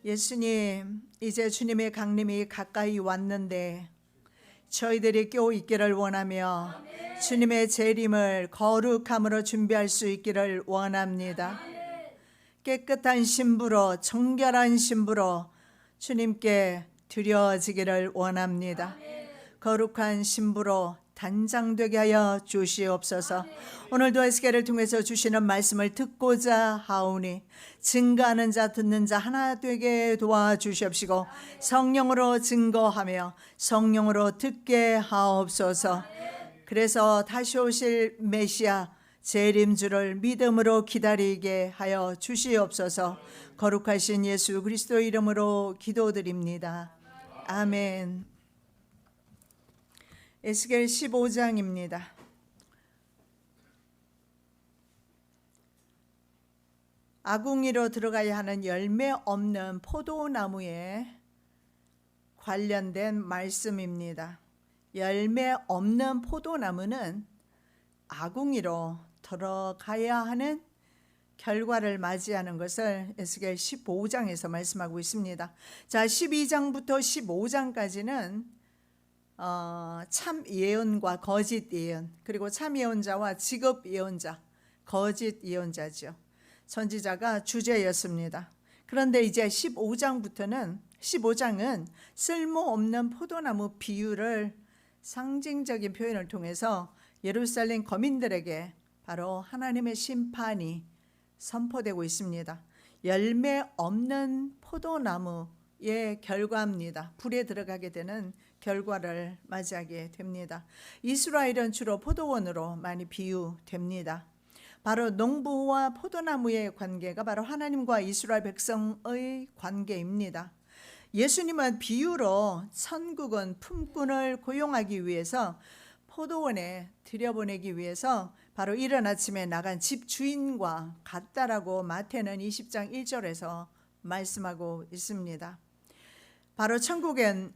예수님, 이제 주님의 강림이 가까이 왔는데 저희들이 껴 있기를 원하며 주님의 재림을 거룩함으로 준비할 수 있기를 원합니다. 깨끗한 신부로, 정결한 신부로 주님께 드려지기를 원합니다. 거룩한 신부로 단장되게 하여 주시옵소서. 오늘도 에스겔을 통해서 주시는 말씀을 듣고자 하오니 증거하는 자 듣는 자 하나 되게 도와주시옵시고 성령으로 증거하며 성령으로 듣게 하옵소서. 그래서 다시 오실 메시아 재림주를 믿음으로 기다리게 하여 주시옵소서. 거룩하신 예수 그리스도 이름으로 기도드립니다. 아멘. 에스겔 15장입니다. 아궁이로 들어가야 하는 열매 없는 포도나무에 관련된 말씀입니다. 열매 없는 포도나무는 아궁이로 들어가야 하는 결과를 맞이하는 것을 에스겔 15장에서 말씀하고 있습니다. 자, 12장부터 15장까지는 참 예언과 거짓 예언, 그리고 참 예언자와 직업 예언자, 거짓 예언자죠. 선지자가 주제였습니다. 그런데 이제 15장은 쓸모없는 포도나무 비유를 상징적인 표현을 통해서 예루살렘 거민들에게 바로 하나님의 심판이 선포되고 있습니다. 열매 없는 포도나무의 결과입니다. 불에 들어가게 되는 결과를 맞이하게 됩니다. 이스라엘은 주로 포도원으로 많이 비유됩니다. 바로 농부와 포도나무의 관계가 바로 하나님과 이스라엘 백성의 관계입니다. 예수님은 비유로 천국은 품꾼을 고용하기 위해서 포도원에 들여보내기 위해서 바로 이른 아침에 나간 집주인과 같다라고 마태는 20장 1절에서 말씀하고 있습니다. 바로 천국은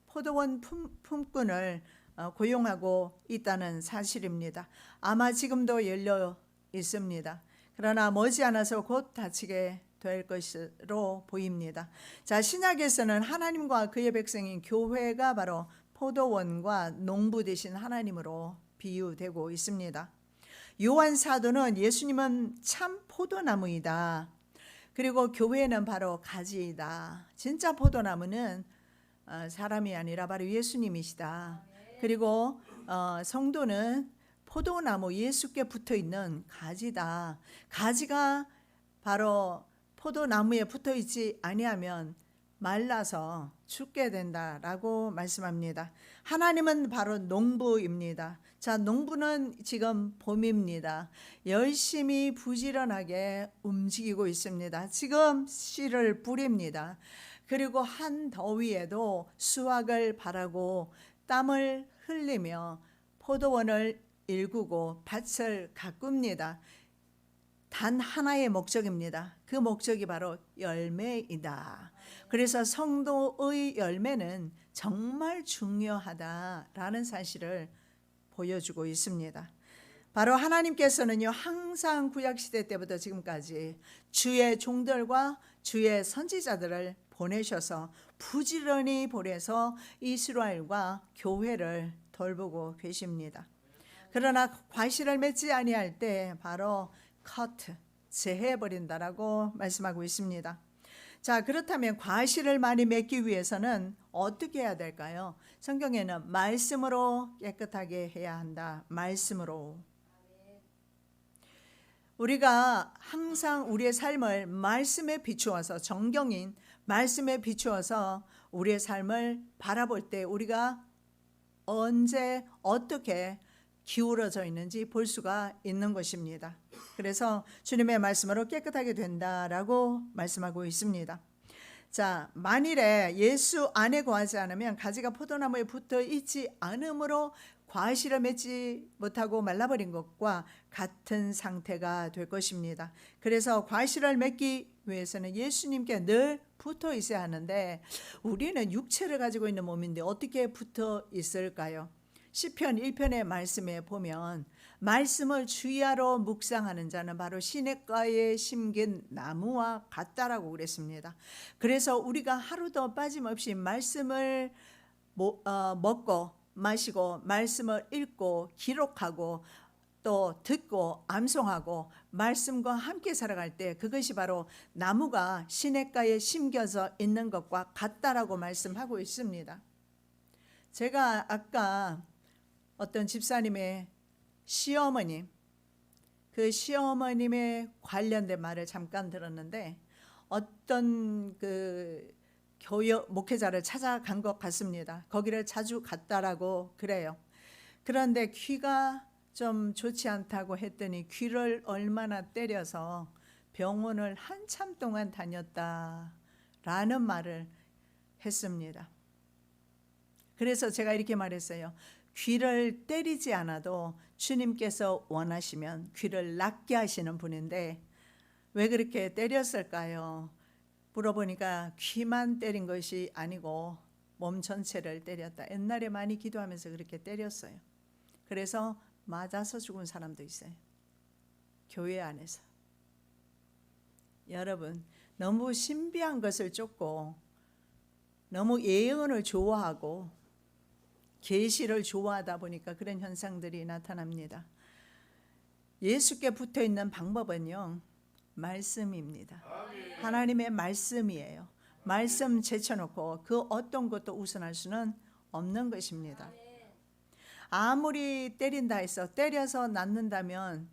포도원 품꾼을 고용하고 있다는 사실입니다. 아마 지금도 열려 있습니다. 그러나 머지않아서 곧 닫히게 될 것으로 보입니다. 자, 신약에서는 하나님과 그의 백성인 교회가 바로 포도원과 농부 되신 하나님으로 비유되고 있습니다. 요한 사도는 예수님은 참 포도나무이다. 그리고 교회는 바로 가지이다. 진짜 포도나무는 사람이 아니라 바로 예수님이시다. 그리고 성도는 포도나무 예수께 붙어 있는 가지다. 가지가 바로 포도나무에 붙어 있지 아니하면 말라서 죽게 된다라고 말씀합니다. 하나님은 바로 농부입니다. 자, 농부는 지금 봄입니다. 열심히 부지런하게 움직이고 있습니다. 지금 씨를 뿌립니다. 그리고 한 더위에도 수확을 바라고 땀을 흘리며 포도원을 일구고 밭을 가꿉니다. 단 하나의 목적입니다. 그 목적이 바로 열매이다. 그래서 성도의 열매는 정말 중요하다라는 사실을 보여주고 있습니다. 바로 하나님께서는요, 항상 구약시대 때부터 지금까지 주의 종들과 주의 선지자들을 보내셔서 부지런히 보내서 이스라엘과 교회를 돌보고 계십니다. 그러나 과실을 맺지 아니할 때 바로 제해버린다라고 말씀하고 있습니다. 자, 그렇다면 과실을 많이 맺기 위해서는 어떻게 해야 될까요? 성경에는 말씀으로 깨끗하게 해야 한다. 말씀으로. 우리가 항상 우리의 삶을 말씀에 비추어서, 정경인 말씀에 비추어서 우리의 삶을 바라볼 때 우리가 언제 어떻게 기울어져 있는지 볼 수가 있는 것입니다. 그래서 주님의 말씀으로 깨끗하게 된다라고 말씀하고 있습니다. 자, 만일에 예수 안에 거하지 않으면 가지가 포도나무에 붙어 있지 않으므로 과실을 맺지 못하고 말라버린 것과 같은 상태가 될 것입니다. 그래서 과실을 맺기 위해서는 예수님께 늘 붙어 있어야 하는데 우리는 육체를 가지고 있는 몸인데 어떻게 붙어 있을까요? 시편 1편의 말씀에 보면 말씀을 주야로 묵상하는 자는 바로 시냇가에 심긴 나무와 같다라고 그랬습니다. 그래서 우리가 하루도 빠짐없이 말씀을 먹고 마시고 말씀을 읽고 기록하고 또 듣고 암송하고 말씀과 함께 살아갈 때 그것이 바로 나무가 시냇가에 심겨져 있는 것과 같다라고 말씀하고 있습니다. 제가 아까 어떤 집사님의 시어머님, 그 시어머님의 관련된 말을 잠깐 들었는데 어떤 그 교역 목회자를 찾아간 것 같습니다. 거기를 자주 갔다라고 그래요. 그런데 귀가 좀 좋지 않다고 했더니 귀를 얼마나 때려서 병원을 한참 동안 다녔다라는 말을 했습니다. 그래서 제가 이렇게 말했어요. 귀를 때리지 않아도 주님께서 원하시면 귀를 낫게 하시는 분인데 왜 그렇게 때렸을까요? 물어보니까 귀만 때린 것이 아니고 몸 전체를 때렸다. 옛날에 많이 기도하면서 그렇게 때렸어요. 그래서 맞아서 죽은 사람도 있어요. 교회 안에서. 여러분, 너무 신비한 것을 쫓고 너무 예언을 좋아하고 계시를 좋아하다 보니까 그런 현상들이 나타납니다. 예수께 붙어 있는 방법은요, 말씀입니다. 하나님의 말씀이에요. 말씀 제쳐놓고 그 어떤 것도 우선할 수는 없는 것입니다. 아무리 때린다 해서 때려서 낫는다면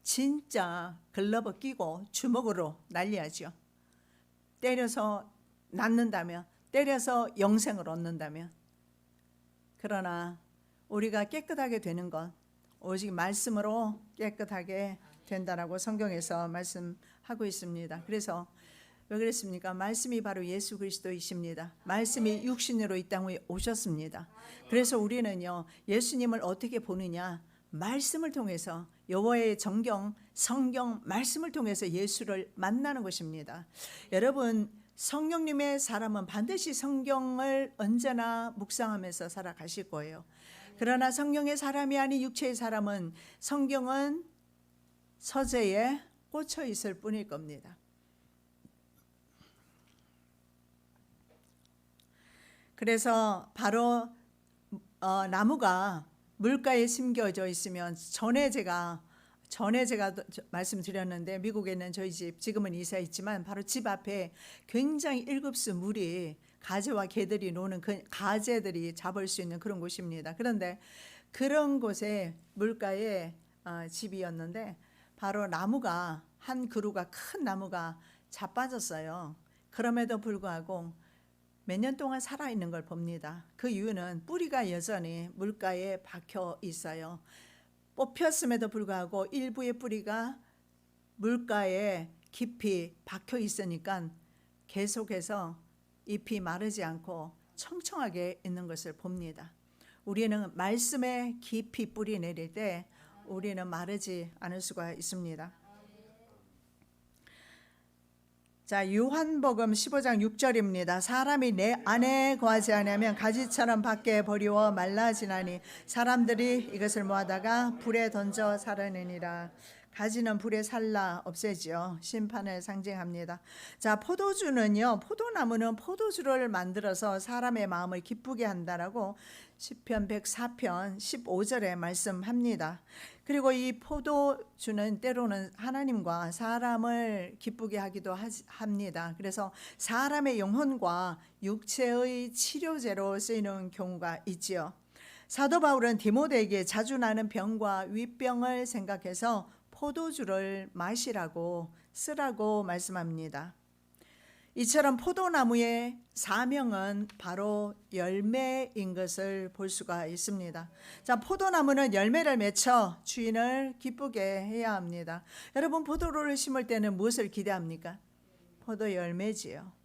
진짜 글러브 끼고 주먹으로 날려야죠. 때려서 낫는다면, 때려서 영생을 얻는다면. 그러나 우리가 깨끗하게 되는 건 오직 말씀으로 깨끗하게 된다라고 성경에서 말씀하고 있습니다. 그래서 왜 그랬습니까? 말씀이 바로 예수 그리스도이십니다. 말씀이 육신으로 이 땅에 오셨습니다. 그래서 우리는요, 예수님을 어떻게 보느냐? 말씀을 통해서, 여호와의 정경, 성경 말씀을 통해서 예수를 만나는 것입니다. 여러분, 성령님의 사람은 반드시 성경을 언제나 묵상하면서 살아가실 거예요. 그러나 성령의 사람이 아닌 육체의 사람은 성경은 서재에 꽂혀 있을 뿐일 겁니다. 그래서 바로 나무가 물가에 심겨져 있으면 전에 제가 말씀드렸는데 미국에 있는 저희 집, 지금은 이사했지만 바로 집 앞에 굉장히 일급수 물이 가재와 개들이 노는 그 가재들이 잡을 수 있는 그런 곳입니다. 그런데 그런 곳에 물가에 집이었는데 바로 나무가 한 그루가 큰 나무가 자빠졌어요. 그럼에도 불구하고 몇 년 동안 살아있는 걸 봅니다. 그 이유는 뿌리가 여전히 물가에 박혀 있어요. 뽑혔음에도 불구하고 일부의 뿌리가 물가에 깊이 박혀 있으니까 계속해서 잎이 마르지 않고 청청하게 있는 것을 봅니다. 우리는 말씀에 깊이 뿌리 내릴 때 우리는 마르지 않을 수가 있습니다. 자, 요한복음 15장 6절입니다. 사람이 내 안에 거하지 않으면 가지처럼 밖에 버리워 말라지나니 사람들이 이것을 모아다가 불에 던져 살아내니라. 가지는 불에 살라 없애지요. 심판을 상징합니다. 자, 포도나무는 포도주를 만들어서 사람의 마음을 기쁘게 한다라고 시편 104편 15절에 말씀합니다. 그리고 이 포도주는 때로는 하나님과 사람을 기쁘게 하기도 합니다. 그래서 사람의 영혼과 육체의 치료제로 쓰이는 경우가 있지요. 사도 바울은 디모데에게 자주 나는 병과 위병을 생각해서 포도주를 마시라고 쓰라고 말씀합니다. 이처럼 포도나무의 사명은 바로 열매인 것을 볼 수가 있습니다. 자, 포도나무는 열매를 맺혀 주인을 기쁘게 해야 합니다. 여러분, 포도를 심을 때는 무엇을 기대합니까? 포도 열매지요.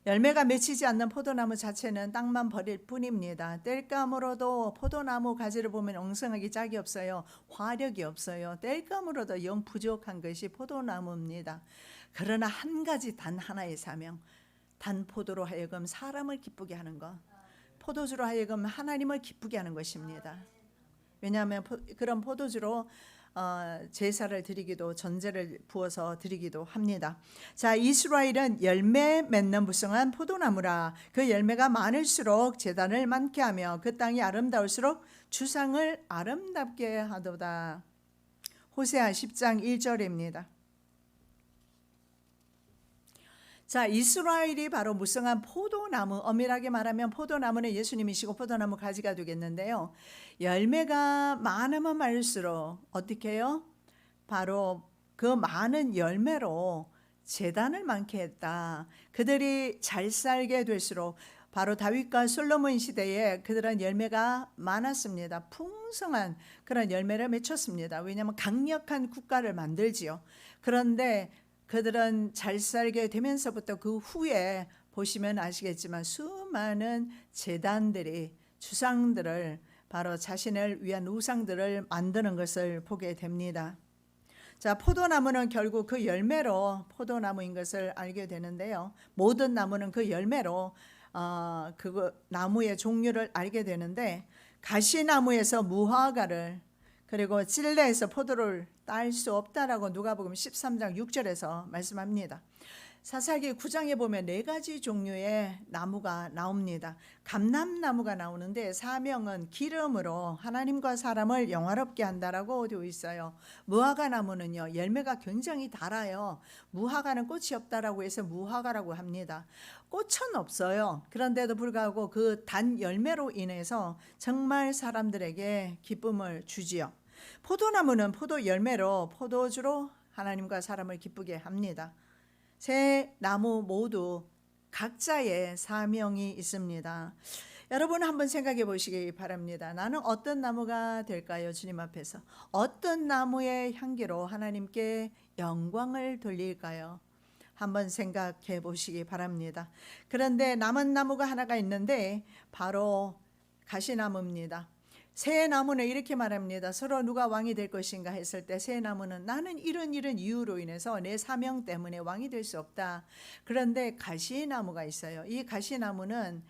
열매가 맺히지 않는 포도나무 자체는 땅만 버릴 뿐입니다. 땔감으로도 포도나무 가지를 보면 엉성하기 짝이 없어요. 화력이 없어요. 땔감으로도 영 부족한 것이 포도나무입니다. 그러나 한 가지 단 하나의 사명, 단 포도로 하여금 사람을 기쁘게 하는 것, 포도주로 하여금 하나님을 기쁘게 하는 것입니다. 왜냐하면 그런 포도주로 제사를 드리기도, 전제를 부어서 드리기도 합니다. 자, 이스라엘은 열매 맺는 무성한 포도나무라. 그 열매가 많을수록 제단을 많게 하며 그 땅이 아름다울수록 주상을 아름답게 하도다. 호세아 10장 1절입니다. 자, 이스라엘이 바로 무성한 포도나무, 엄밀하게 말하면 포도나무는 예수님이시고 포도나무 가지가 되겠는데요. 열매가 많으면 많을수록 어떻게 해요? 바로 그 많은 열매로 제단을 많게 했다. 그들이 잘 살게 될수록 바로 다윗과 솔로몬 시대에 그들은 열매가 많았습니다. 풍성한 그런 열매를 맺혔습니다. 왜냐하면 강력한 국가를 만들지요. 그런데 그들은 잘 살게 되면서부터 그 후에 보시면 아시겠지만 수많은 제단들이, 주상들을, 바로 자신을 위한 우상들을 만드는 것을 보게 됩니다. 자, 포도나무는 결국 그 열매로 포도나무인 것을 알게 되는데요. 모든 나무는 그 열매로 그 나무의 종류를 알게 되는데, 가시나무에서 무화과를, 그리고 찔레에서 포도를 딸 수 없다라고 누가복음 13장 6절에서 말씀합니다. 사사기 9장에 보면 4가지 종류의 나무가 나옵니다. 감람나무가 나오는데 사명은 기름으로 하나님과 사람을 영화롭게 한다라고 되어 있어요. 무화과 나무는요, 열매가 굉장히 달아요. 무화과는 꽃이 없다라고 해서 무화과라고 합니다. 꽃은 없어요. 그런데도 불구하고 그 단 열매로 인해서 정말 사람들에게 기쁨을 주지요. 포도나무는 포도 열매로, 포도주로 하나님과 사람을 기쁘게 합니다. 세 나무 모두 각자의 사명이 있습니다. 여러분 한번 생각해 보시기 바랍니다. 나는 어떤 나무가 될까요? 주님 앞에서 어떤 나무의 향기로 하나님께 영광을 돌릴까요? 한번 생각해 보시기 바랍니다. 그런데 남은 나무가 하나가 있는데 바로 가시나무입니다. 새 나무는 이렇게 말합니다. 서로 누가 왕이 될 것인가 했을 때 새 나무는 나는 이런 이유로 인해서 내 사명 때문에 왕이 될 수 없다. 그런데 가시나무가 있어요. 이 가시나무는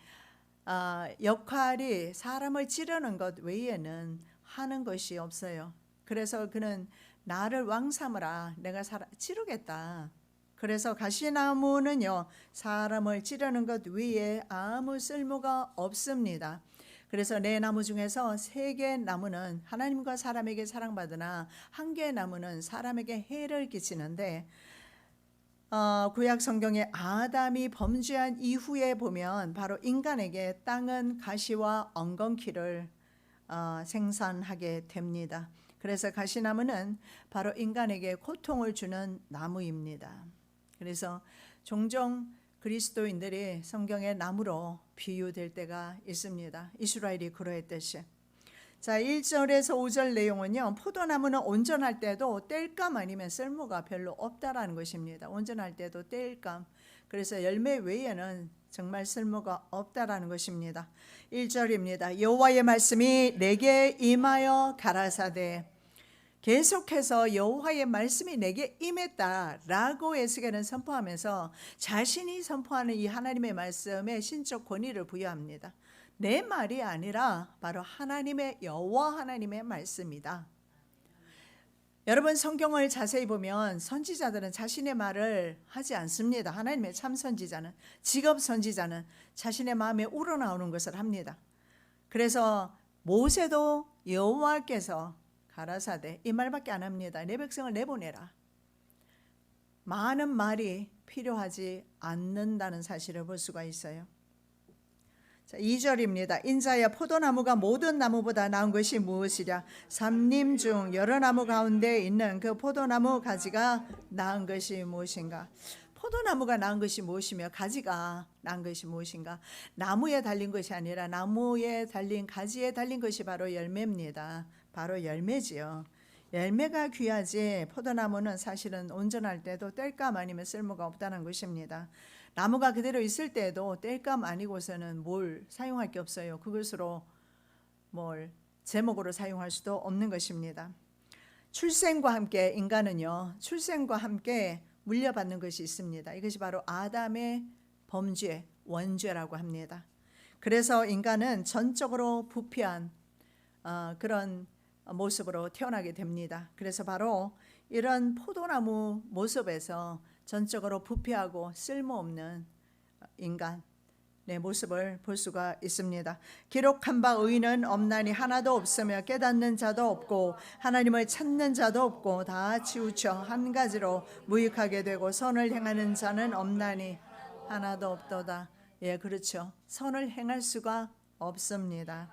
역할이 사람을 찌르는 것 외에는 하는 것이 없어요. 그래서 그는 나를 왕 삼으라, 내가 찌르겠다. 그래서 가시나무는요, 사람을 찌르는 것 외에 아무 쓸모가 없습니다. 그래서 네 나무 중에서 3개 나무는 하나님과 사람에게 사랑받으나 1개 나무는 사람에게 해를 끼치는데, 구약 성경에 아담이 범죄한 이후에 보면 바로 인간에게 땅은 가시와 엉겅퀴를 생산하게 됩니다. 그래서 가시나무는 바로 인간에게 고통을 주는 나무입니다. 그래서 종종 그리스도인들이 성경의 나무로 비유될 때가 있습니다. 이스라엘이 그러했듯이. 자, 1절에서 5절 내용은요, 포도나무는 온전할 때도 땔감 아니면 쓸모가 별로 없다라는 것입니다. 온전할 때도 땔감. 그래서 열매 외에는 정말 쓸모가 없다라는 것입니다. 1절입니다. 여호와의 말씀이 내게 임하여 가라사대. 계속해서 여호와의 말씀이 내게 임했다라고 에스겔은 선포하면서 자신이 선포하는 이 하나님의 말씀에 신적 권위를 부여합니다. 내 말이 아니라 바로 하나님의, 여호와 하나님의 말씀이다. 여러분 성경을 자세히 보면 선지자들은 자신의 말을 하지 않습니다. 하나님의 참 선지자는, 직업 선지자는 자신의 마음에 우러나오는 것을 합니다. 그래서 모세도 여호와께서 가라사대, 이 말밖에 안 합니다. 내 백성을 내보내라. 많은 말이 필요하지 않는다는 사실을 볼 수가 있어요. 자, 2절입니다. 인자야, 포도나무가 모든 나무보다 나은 것이 무엇이랴? 삼림 중 여러 나무 가운데 있는 그 포도나무 가지가 나은 것이 무엇인가? 포도나무가 나은 것이 무엇이며 가지가 나은 것이 무엇인가? 나무에 달린 것이 아니라 나무에 달린, 가지에 달린 것이 바로 열매입니다. 바로 열매지요. 열매가 귀하지 포도나무는 사실은 온전할 때도 땔감 아니면 쓸모가 없다는 것입니다. 나무가 그대로 있을 때도 땔감 아니고서는 뭘 사용할 게 없어요. 그것으로 뭘 제목으로 사용할 수도 없는 것입니다. 출생과 함께 인간은요, 출생과 함께 물려받는 것이 있습니다. 이것이 바로 아담의 범죄, 원죄라고 합니다. 그래서 인간은 전적으로 부패한 그런 모습으로 태어나게 됩니다. 그래서 바로 이런 포도나무 모습에서 전적으로 부패하고 쓸모없는 인간 내 모습을 볼 수가 있습니다. 기록한 바 의인은 없나니 하나도 없으며 깨닫는 자도 없고 하나님을 찾는 자도 없고 다 치우쳐 한 가지로 무익하게 되고 선을 행하는 자는 없나니 하나도 없도다. 예, 그렇죠. 선을 행할 수가 없습니다.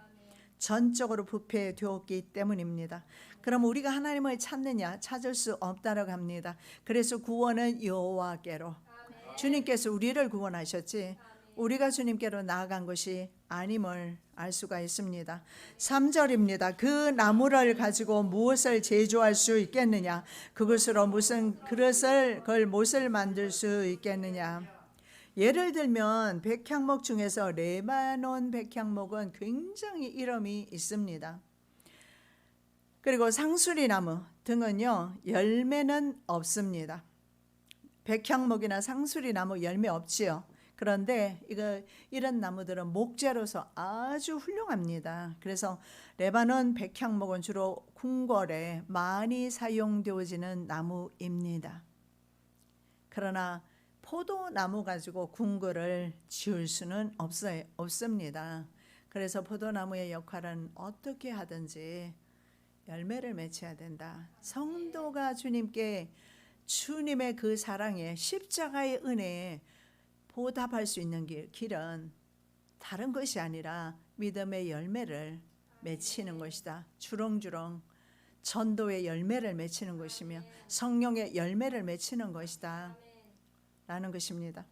전적으로 부패되었기 때문입니다. 그럼 우리가 하나님을 찾느냐? 찾을 수 없다라고 합니다. 그래서 구원은 여호와께로, 주님께서 우리를 구원하셨지 우리가 주님께로 나아간 것이 아님을 알 수가 있습니다. 3절입니다. 그 나무를 가지고 무엇을 제조할 수 있겠느냐? 그것으로 무슨 그릇을 걸 못을 만들 수 있겠느냐? 예를 들면 백향목 중에서 레바논 백향목은 굉장히 이름이 있습니다. 그리고 상수리나무 등은요 열매는 없습니다. 백향목이나 상수리나무 열매 없지요. 그런데 이런 나무들은 목재로서 아주 훌륭합니다. 그래서 레바논 백향목은 주로 궁궐에 많이 사용되어지는 나무입니다. 그러나 포도나무 가지고 궁궐을 지을 수는 없습니다. 그래서 포도나무의 역할은 어떻게 하든지 열매를 맺혀야 된다. 성도가 주님의 그 사랑에 십자가의 은혜에 보답할 수 있는 길은 다른 것이 아니라 믿음의 열매를 맺히는 것이다. 주렁주렁 전도의 열매를 맺히는 것이며 성령의 열매를 맺히는 것이다 라는 것입니다.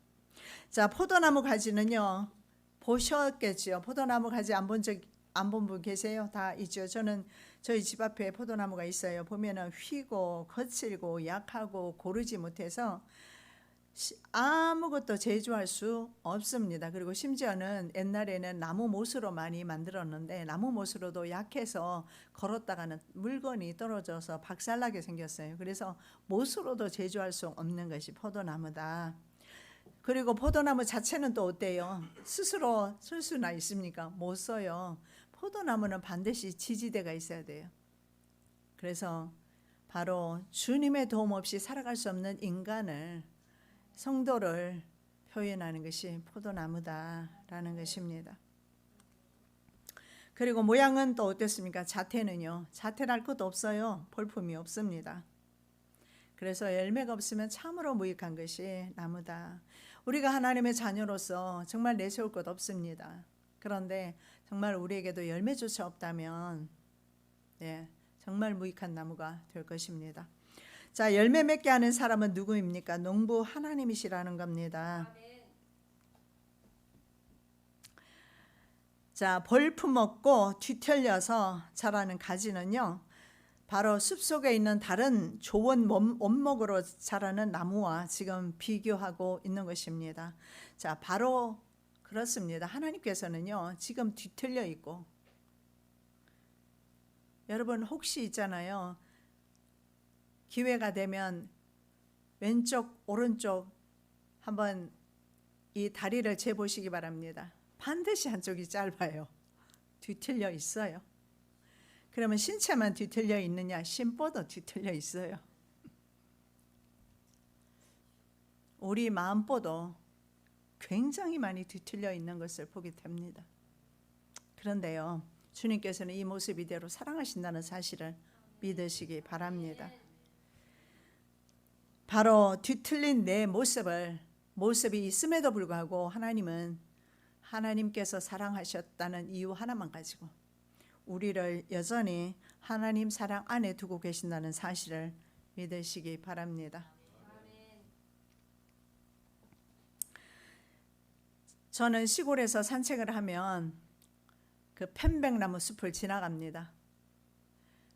자, 포도나무 가지는요 보셨겠죠. 포도나무 가지 안 본 분 계세요? 다 있죠. 저는 저희 집 앞에 포도나무가 있어요. 보면은 휘고 거칠고 약하고 고르지 못해서 아무것도 제조할 수 없습니다. 그리고 심지어는 옛날에는 나무 못으로 많이 만들었는데 나무 못으로도 약해서 걸었다가는 물건이 떨어져서 박살나게 생겼어요. 그래서 못으로도 제조할 수 없는 것이 포도나무다. 그리고 포도나무 자체는 또 어때요? 스스로 쓸 수나 있습니까? 못 써요. 포도나무는 반드시 지지대가 있어야 돼요. 그래서 바로 주님의 도움 없이 살아갈 수 없는 인간을 성도를 표현하는 것이 포도나무다라는 것입니다. 그리고 모양은 또 어떻습니까? 자태는요. 자태랄 것도 없어요. 볼품이 없습니다. 그래서 열매가 없으면 참으로 무익한 것이 나무다. 우리가 하나님의 자녀로서 정말 내세울 것 없습니다. 그런데 정말 우리에게도 열매조차 없다면 정말 무익한 나무가 될 것입니다. 자, 열매 맺게 하는 사람은 누구입니까? 농부 하나님이시라는 겁니다. 자, 볼품 없고 뒤틀려서 자라는 가지는요 바로 숲속에 있는 다른 좋은 원목으로 자라는 나무와 지금 비교하고 있는 것입니다. 자, 바로 그렇습니다. 하나님께서는요 지금 뒤틀려 있고, 여러분 혹시 있잖아요, 기회가 되면 왼쪽 오른쪽 한번 이 다리를 재보시기 바랍니다. 반드시 한쪽이 짧아요. 뒤틀려 있어요. 그러면 신체만 뒤틀려 있느냐? 심보도 뒤틀려 있어요. 우리 마음보도 굉장히 많이 뒤틀려 있는 것을 보게 됩니다. 그런데요, 주님께서는 이 모습 이대로 사랑하신다는 사실을 믿으시기 바랍니다. 바로 뒤틀린 내 모습이 있음에도 불구하고 하나님은 하나님께서 사랑하셨다는 이유 하나만 가지고 우리를 여전히 하나님 사랑 안에 두고 계신다는 사실을 믿으시기 바랍니다. 저는 시골에서 산책을 하면 그 편백나무 숲을 지나갑니다.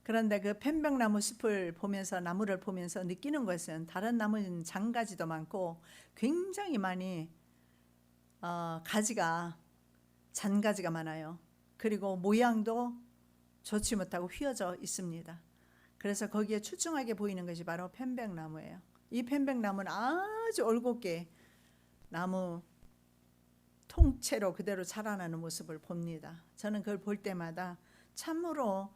그런데 그 편백나무 숲을 보면서, 나무를 보면서 느끼는 것은 다른 나무는 장가지도 많고 굉장히 많이 가지가 잔가지가 많아요. 그리고 모양도 좋지 못하고 휘어져 있습니다. 그래서 거기에 출중하게 보이는 것이 바로 편백나무예요. 이 편백나무는 아주 올곧게 나무 통째로 그대로 자라나는 모습을 봅니다. 저는 그걸 볼 때마다 참으로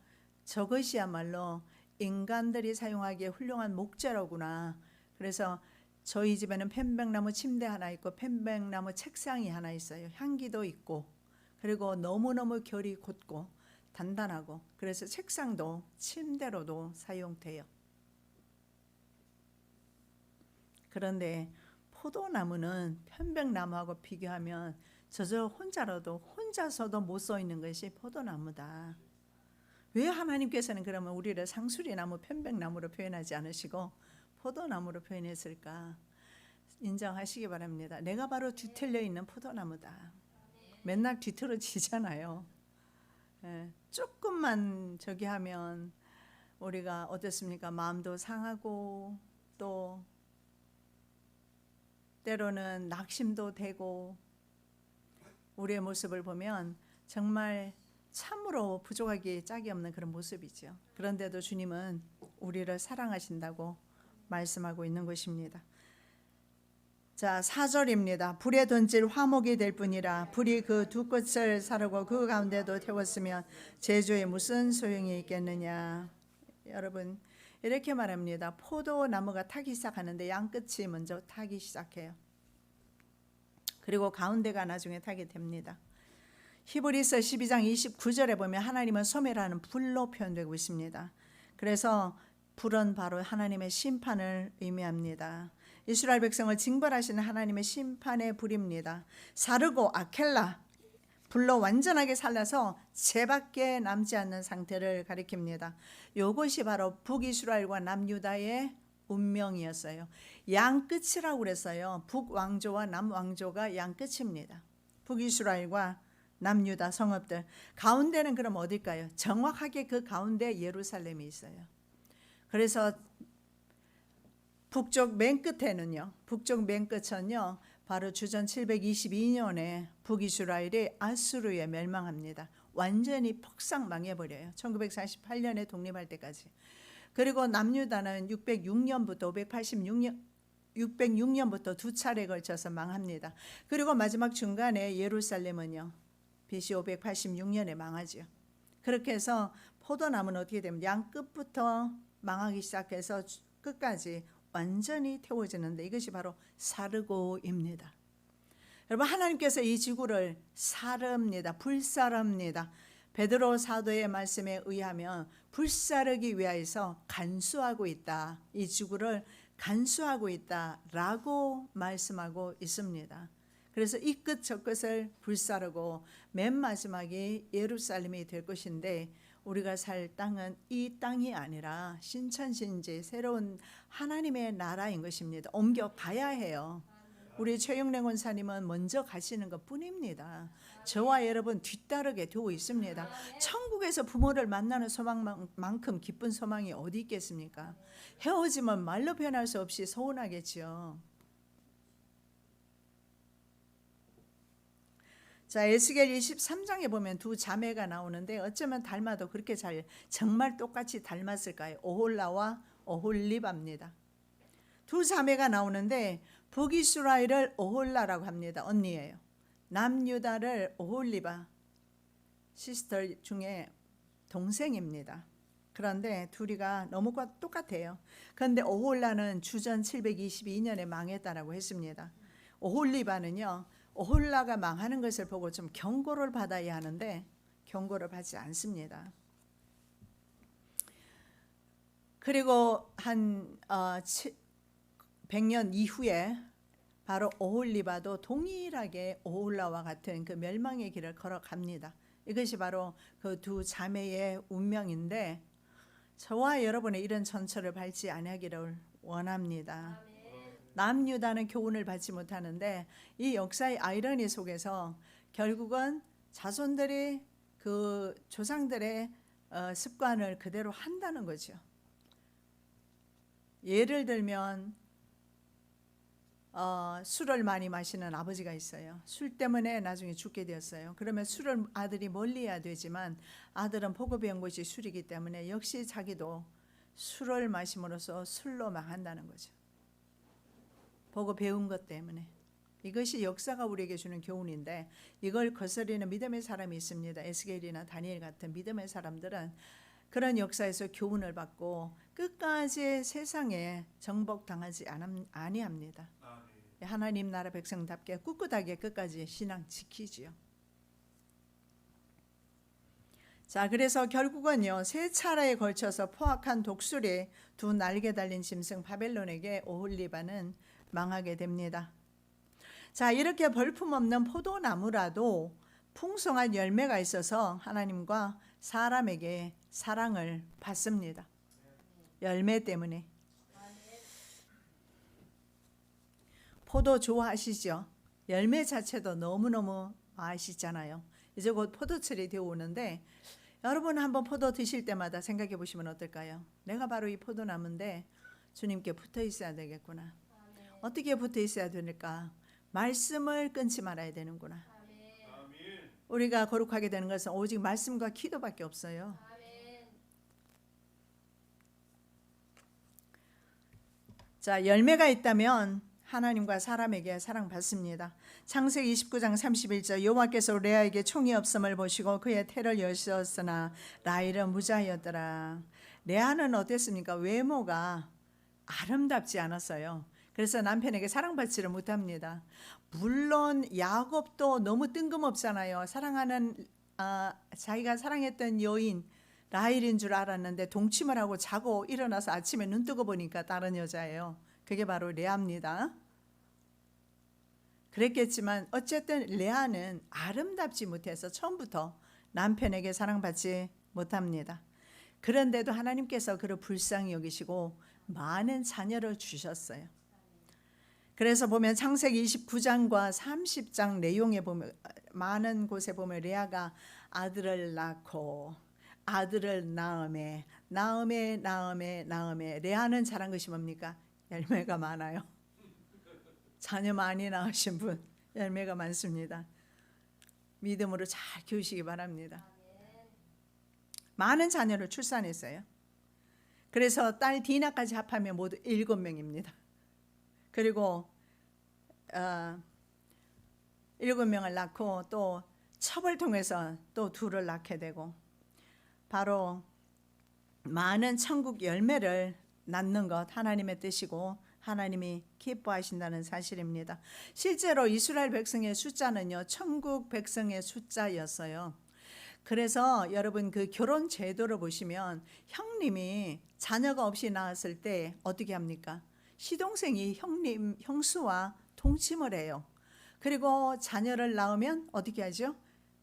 저것이야말로 인간들이 사용하기에 훌륭한 목재로구나. 그래서 저희 집에는 편백나무 침대 하나 있고 편백나무 책상이 하나 있어요. 향기도 있고 그리고 너무너무 결이 곧고 단단하고 그래서 책상도 침대로도 사용돼요. 그런데 포도나무는 편백나무하고 비교하면 혼자서도 못 써 있는 것이 포도나무다. 왜 하나님께서는 그러면 우리를 상수리나무, 편백나무로 표현하지 않으시고 포도나무로 표현했을까? 인정하시기 바랍니다. 내가 바로 뒤틀려 있는 포도나무다. 맨날 뒤틀어지잖아요. 조금만 저기 하면 우리가 어떻습니까? 마음도 상하고 또 때로는 낙심도 되고 우리의 모습을 보면 정말 참으로 부족하기 짝이 없는 그런 모습이죠. 그런데도 주님은 우리를 사랑하신다고 말씀하고 있는 것입니다. 자, 4절입니다. 불에 던질 화목이 될 뿐이라 불이 그 두 끝을 사르고 그 가운데도 태웠으면 제조에 무슨 소용이 있겠느냐. 여러분 이렇게 말합니다. 포도나무가 타기 시작하는데 양끝이 먼저 타기 시작해요. 그리고 가운데가 나중에 타게 됩니다. 히브리서 12장 29절에 보면 하나님은 소멸하는 불로 표현되고 있습니다. 그래서 불은 바로 하나님의 심판을 의미합니다. 이스라엘 백성을 징벌하시는 하나님의 심판의 불입니다. 사르고 아켈라 불로 완전하게 살라서 죄밖에 남지 않는 상태를 가리킵니다. 이것이 바로 북이스라엘과 남유다의 운명이었어요. 양끝이라고 그랬어요. 북왕조와 남왕조가 양끝입니다. 북이스라엘과 남유다 성읍들 가운데는 그럼 어딜까요? 정확하게 그 가운데 예루살렘이 있어요. 그래서 북쪽 맨 끝에는요. 북쪽 맨 끝은요. 바로 주전 722년에 북이스라엘이 아수르에 멸망합니다. 완전히 폭삭 망해버려요. 1948년에 독립할 때까지. 그리고 남유다는 606년부터 606년부터 두 차례에 걸쳐서 망합니다. 그리고 마지막 중간에 예루살렘은요. BC 586년에 망하죠. 그렇게 해서 포도나무는 어떻게 되면 양 끝부터 망하기 시작해서 끝까지 완전히 태워지는데 이것이 바로 사르고입니다. 여러분 하나님께서 이 지구를 사릅니다. 불사릅니다. 베드로 사도의 말씀에 의하면 불사르기 위하여서 간수하고 있다. 이 지구를 간수하고 있다라고 말씀하고 있습니다. 그래서 이 끝 저 끝을 불사르고 맨 마지막이 예루살렘이 될 것인데 우리가 살 땅은 이 땅이 아니라 신천신지 새로운 하나님의 나라인 것입니다. 옮겨가야 해요. 우리 최영래 권사님은 먼저 가시는 것 뿐입니다. 저와 여러분 뒤따르게 되고 있습니다. 천국에서 부모를 만나는 소망만큼 기쁜 소망이 어디 있겠습니까? 헤어지면 말로 표현할 수 없이 서운하겠지요. 자, 에스겔 23장에 보면 두 자매가 나오는데 어쩌면 닮아도 그렇게 정말 똑같이 닮았을까요? 오홀라와 오홀리바입니다. 두 자매가 나오는데 북이스라엘을 오홀라라고 합니다. 언니예요. 남유다를 오홀리바 시스터 중에 동생입니다. 그런데 둘이가 너무 똑같아요. 그런데 오홀라는 주전 722년에 망했다라고 했습니다. 오홀리바는요. 오홀라가 망하는 것을 보고 좀 경고를 받아야 하는데 경고를 받지 않습니다. 그리고 한 100년 이후에 바로 오홀리바도 동일하게 오홀라와 같은 그 멸망의 길을 걸어갑니다. 이것이 바로 그 두 자매의 운명인데 저와 여러분의 이런 전철을 밟지 아니하기를 원합니다. 남유다는 교훈을 받지 못하는데 이 역사의 아이러니 속에서 결국은 자손들이 그 조상들의 습관을 그대로 한다는 거죠. 예를 들면 술을 많이 마시는 아버지가 있어요. 술 때문에 나중에 죽게 되었어요. 그러면 술을 아들이 멀리해야 되지만 아들은 보고 배운 것이 술이기 때문에 역시 자기도 술을 마심으로써 술로 망한다는 거죠. 보고 배운 것 때문에. 이것이 역사가 우리에게 주는 교훈인데 이걸 거스르는 믿음의 사람이 있습니다. 에스겔이나 다니엘 같은 믿음의 사람들은 그런 역사에서 교훈을 받고 끝까지 세상에 정복당하지 아니합니다. 하나님 나라 백성답게 꿋꿋하게 끝까지 신앙 지키지요. 자, 그래서 결국은요, 세 차례에 걸쳐서 포악한 독수리 두 날개 달린 짐승 바벨론에게 오홀리바는 망하게 됩니다. 자, 이렇게 볼품없는 포도나무라도 풍성한 열매가 있어서 하나님과 사람에게 사랑을 받습니다. 열매 때문에. 포도 좋아하시죠? 열매 자체도 너무너무 맛있잖아요. 이제 곧 포도철이 되어 오는데 여러분 한번 포도 드실 때마다 생각해 보시면 어떨까요? 내가 바로 이 포도나무인데 주님께 붙어 있어야 되겠구나. 어떻게 붙어 있어야 되니까? 말씀을 끊지 말아야 되는구나. 우리가 거룩하게 되는 것은 오직 말씀과 기도밖에 없어요. 자, 열매가 있다면 하나님과 사람에게 사랑받습니다. 창세기 29장 31절 여호와께서 레아에게 총이 없음을 보시고 그의 태를 여셨으나 라헬은 무자였더라. 레아는 어땠습니까? 외모가 아름답지 않았어요. 그래서 남편에게 사랑받지를 못합니다. 물론 야곱도 너무 뜬금없잖아요. 사랑하는 자기가 사랑했던 여인 라헬인 줄 알았는데 동침을 하고 자고 일어나서 아침에 눈 뜨고 보니까 다른 여자예요. 그게 바로 레아입니다. 그랬겠지만 어쨌든 레아는 아름답지 못해서 처음부터 남편에게 사랑받지 못합니다. 그런데도 하나님께서 그를 불쌍히 여기시고 많은 자녀를 주셨어요. 그래서 보면 창세기 29장과 30장 내용에 보면 많은 곳에 보면 레아가 아들을 낳고 아들을 낳음에 레아는 잘한 것이 뭡니까? 열매가 많아요. 자녀 많이 낳으신 분 열매가 많습니다. 믿음으로 잘 키우시기 바랍니다. 많은 자녀를 출산했어요. 그래서 딸 디나까지 합하면 모두 7명입니다. 그리고 7명을 낳고 또 첩을 통해서 또 2를 낳게 되고 바로 많은 천국 열매를 낳는 것 하나님의 뜻이고 하나님이 기뻐하신다는 사실입니다. 실제로 이스라엘 백성의 숫자는요, 천국 백성의 숫자였어요. 그래서 여러분 그 결혼 제도를 보시면 형님이 자녀가 없이 낳았을 때 어떻게 합니까? 시동생이 형수와 동침을 해요. 그리고 자녀를 낳으면 어떻게 하죠?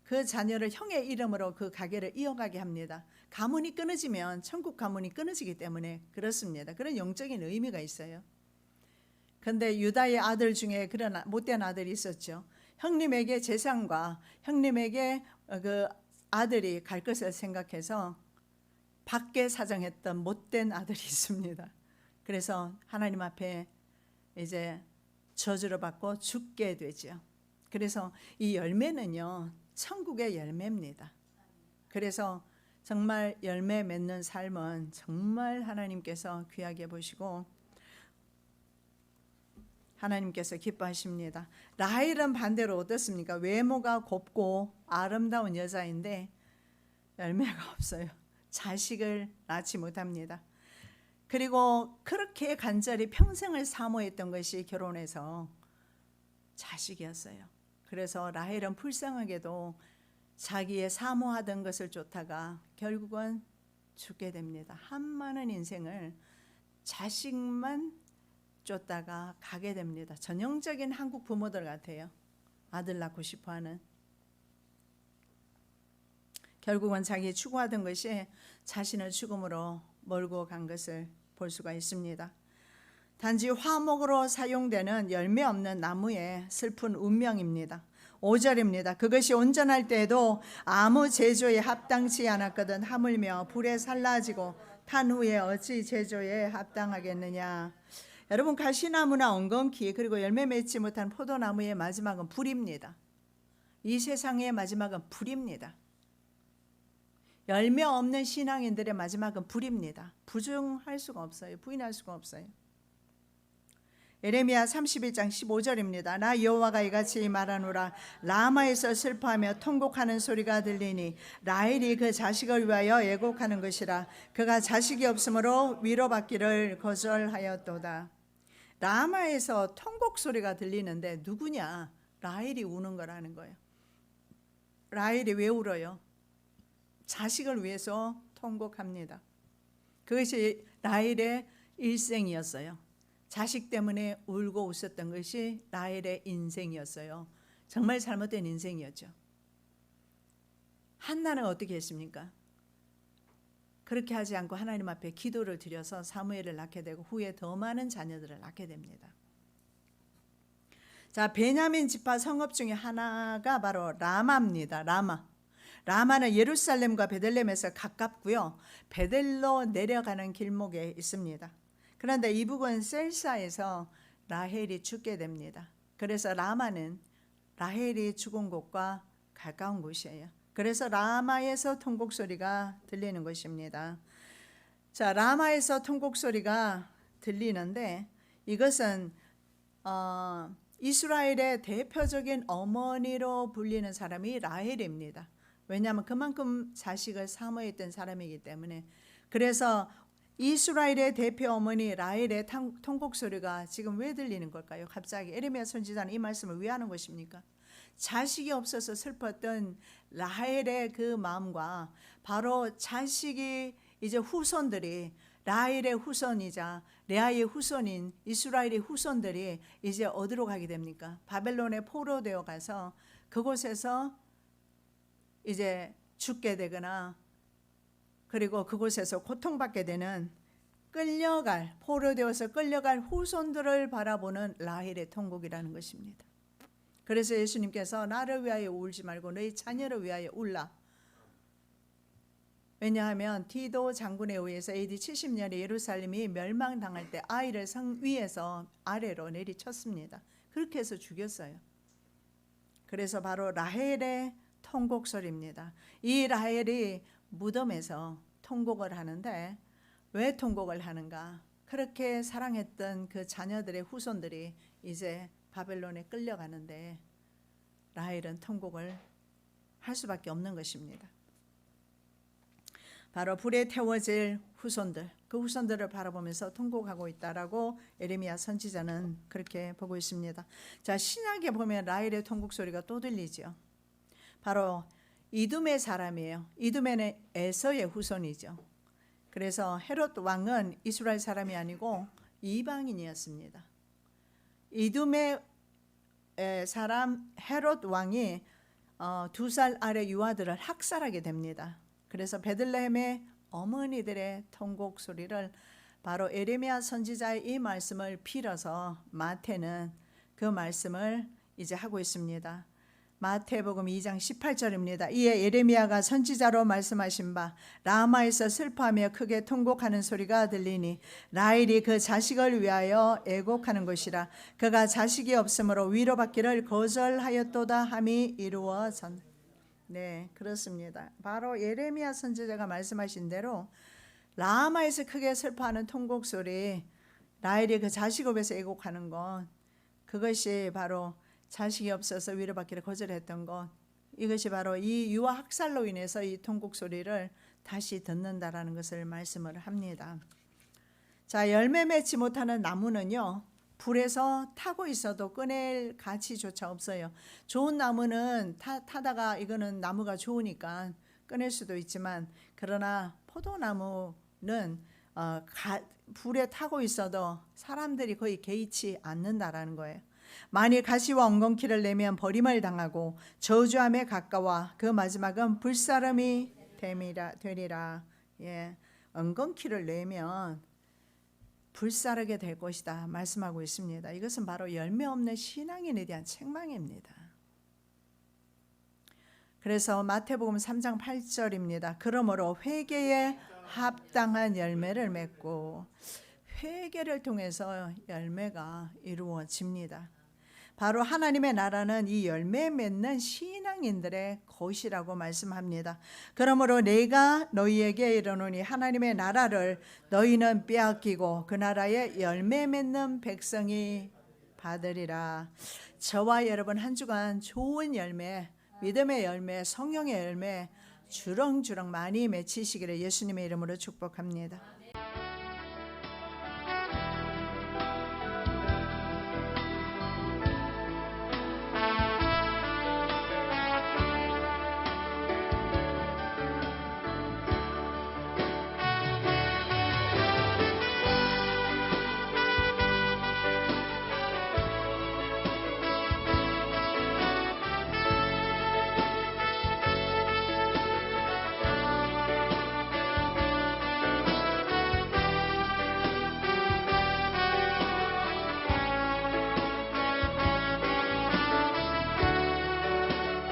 그 자녀를 형의 이름으로 그 가게를 이어가게 합니다. 가문이 끊어지면 천국 가문이 끊어지기 때문에 그렇습니다. 그런 영적인 의미가 있어요. 그런데 유다의 아들 중에 그런 못된 아들이 있었죠. 형님에게 재산과 형님에게 그 아들이 갈 것을 생각해서 밖에 사정했던 못된 아들이 있습니다. 그래서 하나님 앞에 이제 저주를 받고 죽게 되죠. 그래서 이 열매는요, 천국의 열매입니다. 그래서 정말 열매 맺는 삶은 정말 하나님께서 귀하게 보시고 하나님께서 기뻐하십니다. 라헬은 반대로 어떻습니까? 외모가 곱고 아름다운 여자인데 열매가 없어요. 자식을 낳지 못합니다. 그리고 그렇게 간절히 평생을 사모했던 것이 결혼해서 자식이었어요. 그래서 라헬은 불쌍하게도 자기의 사모하던 것을 쫓다가 결국은 죽게 됩니다. 한많은 인생을 자식만 쫓다가 가게 됩니다. 전형적인 한국 부모들 같아요. 아들 낳고 싶어하는. 결국은 자기 추구하던 것이 자신을 죽음으로 몰고 간 것을 볼 수가 있습니다. 단지 화목으로 사용되는 열매 없는 나무의 슬픈 운명입니다. 5절입니다. 그것이 온전할 때에도 아무 제조에 합당치 않았거든 하물며 불에 살라지고 탄 후에 어찌 제조에 합당하겠느냐. 여러분, 가시나무나 엉겅퀴 그리고 열매 맺지 못한 포도나무의 마지막은 불입니다. 이 세상의 마지막은 불입니다. 열매 없는 신앙인들의 마지막은 불입니다. 부정할 수가 없어요. 부인할 수가 없어요. 에레미야 31장 15절입니다. 나 여호와가 이같이 말하노라. 라마에서 슬퍼하며 통곡하는 소리가 들리니 라헬이 그 자식을 위하여 애곡하는 것이라. 그가 자식이 없으므로 위로받기를 거절하였도다. 라마에서 통곡 소리가 들리는데 누구냐? 라헬이 우는 거라는 거예요. 라헬이 왜 울어요? 자식을 위해서 통곡합니다. 그것이 라헬의 일생이었어요. 자식 때문에 울고 웃었던 것이 라헬의 인생이었어요. 정말 잘못된 인생이었죠. 한나는 어떻게 했습니까? 그렇게 하지 않고 하나님 앞에 기도를 드려서 사무엘을 낳게 되고 후에 더 많은 자녀들을 낳게 됩니다. 자, 베냐민 지파 성읍 중에 하나가 바로 라마입니다. 라마는 예루살렘과 베들레헴에서 가깝고요. 베델로 내려가는 길목에 있습니다. 그런데 이 부근 셀사에서 라헬이 죽게 됩니다. 그래서 라마는 라헬이 죽은 곳과 가까운 곳이에요. 그래서 라마에서 통곡 소리가 들리는 것입니다. 자, 라마에서 통곡 소리가 들리는데 이것은 이스라엘의 대표적인 어머니로 불리는 사람이 라헬입니다. 왜냐하면 그만큼 자식을 사모했던 사람이기 때문에. 그래서 이스라엘의 대표 어머니 라헬의 통곡 소리가 지금 왜 들리는 걸까요? 갑자기 에레미야 선지자는 이 말씀을 왜 하는 것입니까? 자식이 없어서 슬펐던 라헬의 그 마음과 바로 자식이 이제 후손들이 라헬의 후손이자 레아의 후손인 이스라엘의 후손들이 이제 어디로 가게 됩니까? 바벨론에 포로되어 가서 그곳에서 이제 죽게 되거나 그리고 그곳에서 고통받게 되는 포로되어서 끌려갈 후손들을 바라보는 라헬의 통곡이라는 것입니다. 그래서 예수님께서 나를 위하여 울지 말고 너희 자녀를 위하여 울라. 왜냐하면 디도 장군에 의해서 AD 70년에 예루살렘이 멸망당할 때 아이를 성 위에서 아래로 내리쳤습니다. 그렇게 해서 죽였어요. 그래서 바로 라헬의 통곡 소리입니다. 이 라헬이 무덤에서 통곡을 하는데 왜 통곡을 하는가? 그렇게 사랑했던 그 자녀들의 후손들이 이제 바벨론에 끌려가는데 라헬은 통곡을 할 수밖에 없는 것입니다. 바로 불에 태워질 후손들, 그 후손들을 바라보면서 통곡하고 있다라고 에레미야 선지자는 그렇게 보고 있습니다. 자, 신약에 보면 라헬의 통곡 소리가 또 들리죠. 바로 이두메 사람이에요. 이두메는 에서의 후손이죠. 그래서 헤롯 왕은 이스라엘 사람이 아니고 이방인이었습니다. 이두메 사람 헤롯 왕이 2살 아래 유아들을 학살하게 됩니다. 그래서 베들레헴의 어머니들의 통곡 소리를 바로 에레미야 선지자의 이 말씀을 빌어서 마태는 그 말씀을 이제 하고 있습니다. 마태복음 2장 18절입니다. 이에 예레미야가 선지자로 말씀하신 바 라마에서 슬퍼하며 크게 통곡하는 소리가 들리니 라헬이 그 자식을 위하여 애곡하는 것이라. 그가 자식이 없으므로 위로받기를 거절하였도다 함이 이루어졌. 네, 그렇습니다. 바로 예레미야 선지자가 말씀하신 대로 라마에서 크게 슬퍼하는 통곡 소리, 라헬이 그 자식을 위해서 애곡하는 것, 그것이 바로 자식이 없어서 위로받기를 거절했던 것, 이것이 바로 이 유아 학살로 인해서 이 통곡 소리를 다시 듣는다라는 것을 말씀을 합니다. 자, 열매 맺지 못하는 나무는요, 불에서 타고 있어도 꺼낼 가치조차 없어요. 좋은 나무는 타다가 이거는 나무가 좋으니까 꺼낼 수도 있지만, 그러나 포도나무는 불에 타고 있어도 사람들이 거의 개의치 않는다라는 거예요. 만일 가시와 엉겅퀴를 내면 버림을 당하고 저주함에 가까워 그 마지막은 불사름이 되리라. 예, 엉겅퀴를 내면 불사르게 될 것이다 말씀하고 있습니다. 이것은 바로 열매 없는 신앙인에 대한 책망입니다. 그래서 마태복음 3장 8절입니다. 그러므로 회개에 합당한 열매를 맺고, 회개를 통해서 열매가 이루어집니다. 바로 하나님의 나라는 이 열매 맺는 신앙인들의 것이라고 말씀합니다. 그러므로 내가 너희에게 이르노니 하나님의 나라를 너희는 빼앗기고 그 나라에 열매 맺는 백성이 받으리라. 저와 여러분 한 주간 좋은 열매, 믿음의 열매, 성령의 열매 주렁주렁 많이 맺히시기를 예수님의 이름으로 축복합니다.